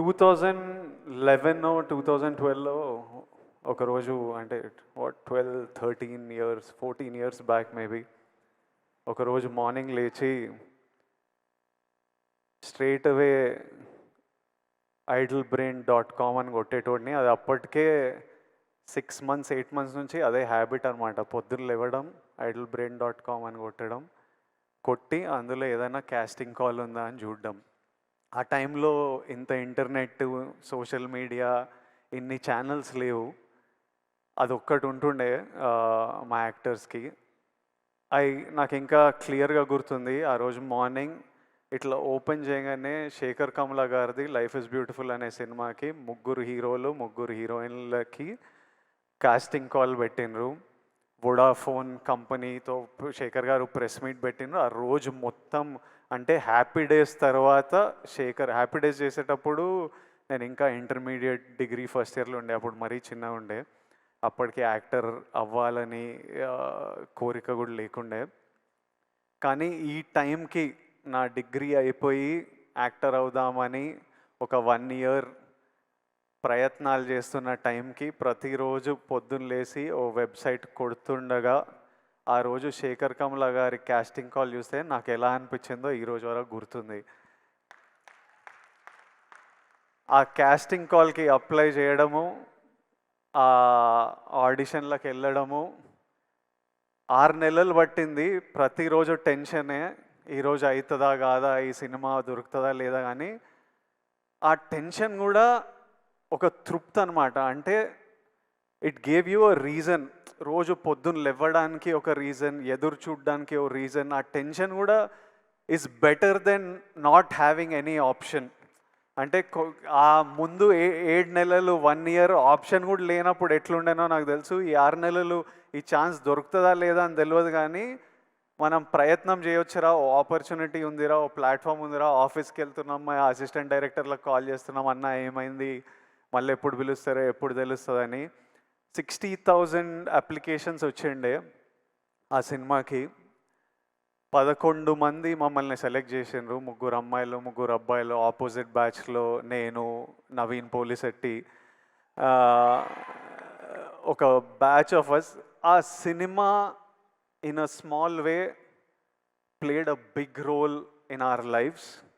2011 2012లో ఒకరోజు అంటే 13 years 14 years back maybe ఒకరోజు మార్నింగ్ లేచి స్ట్రైట్ అవే idlebrain.com అని కొట్టేటోడిని. అది అప్పటికే 6 మంత్స్ 8 మంత్స్ నుంచి అదే హ్యాబిట్ అనమాట. పొద్దున్న లేవడం idlebrain.com అని కొట్టడం, కొట్టి అందులో ఏదైనా కాస్టింగ్ కాల్ ఉందా అని చూడడం. ఆ టైంలో ఇంత ఇంటర్నెట్, సోషల్ మీడియా, ఇన్ని ఛానల్స్ లేవు. అదొక్కటి ఉంటుండే మా యాక్టర్స్కి. నాకు ఇంకా క్లియర్గా గుర్తుంది. ఆ రోజు మార్నింగ్ ఇట్లా ఓపెన్ చేయగానే శేఖర్ కమల గారిది లైఫ్ ఇస్ బ్యూటిఫుల్ అనే సినిమాకి 3 హీరోలు 3 హీరోయిన్లకి కాస్టింగ్ కాల్ పెట్టినరు. వొడాఫోన్ కంపెనీతో శేఖర్ గారు ప్రెస్ మీట్ పెట్టినరు. ఆ రోజు మొత్తం అంటే హ్యాపీ డేస్ తర్వాత హ్యాపీ డేస్ చేసేటప్పుడు నేను ఇంకా ఇంటర్మీడియట్ డిగ్రీ ఫస్ట్ ఇయర్లో ఉండే. అప్పుడు మరీ చిన్నగా ఉండే. అప్పటికి యాక్టర్ అవ్వాలని కోరిక కూడా లేకుండే. కానీ ఈ టైంకి నా డిగ్రీ అయిపోయి యాక్టర్ అవుదామని ఒక 1 ఇయర్ ప్రయత్నాలు చేస్తున్న టైంకి ప్రతిరోజు పొద్దున్న లేచి ఓ వెబ్సైట్ కొడుతుండగా ఆ రోజు శేఖర్ కమల గారి కాస్టింగ్ కాల్ చూస్తే నాకు ఎలా అనిపించిందో ఈరోజు వరకు గుర్తుంది. ఆ కాస్టింగ్ కాల్కి అప్లై చేయడము, ఆ ఆడిషన్లకు వెళ్ళడము 6 నెలలు పట్టింది. ప్రతిరోజు టెన్షనే, ఈరోజు అవుతుందా కాదా, ఈ సినిమా దొరుకుతుందా లేదా. కానీ ఆ టెన్షన్ కూడా ఒక తృప్తి అనమాట. అంటే it gave you a reason. రోజు పొద్దున్న లేవడానికి ఒక రీజన్, ఎదురు చూడడానికి ఒక రీజన్. ఆ టెన్షన్ కూడా is better then not having any option. అంటే ఆ ముందు 7 నెలలు 1 ఇయర్ ఆప్షన్ కూడా లేనప్పుడు ఎట్లుండేనో నాకు తెలుసు. ఈ 6 నెలలు ఈ ఛాన్స్ దొరుకుతుందా లేదా అని తెలియదు. కానీ మనం ప్రయత్నం చేయొచ్చురా, ఓ ఆపర్చునిటీ ఉందిరా, ఓ ప్లాట్ఫామ్ ఉందిరా, ఆఫీస్కి వెళ్తున్నాం, మా అసిస్టెంట్ డైరెక్టర్లకు కాల్ చేస్తున్నాం, అన్న ఏమైంది, మళ్ళీ ఎప్పుడు పిలుస్తారో ఎప్పుడు తెలుస్తుందని. 60,000 అప్లికేషన్స్ వచ్చిండే ఆ సినిమాకి. 11 మంది మమ్మల్ని సెలెక్ట్ చేసిండ్రు. 3 అమ్మాయిలు 3 అబ్బాయిలు. ఆపోజిట్ బ్యాచ్లో నేను, నవీన్ పోలిశెట్టి, ఒక బ్యాచ్ ఆఫ్ అస్. ఆ cinema in a small way played a big role in our lives.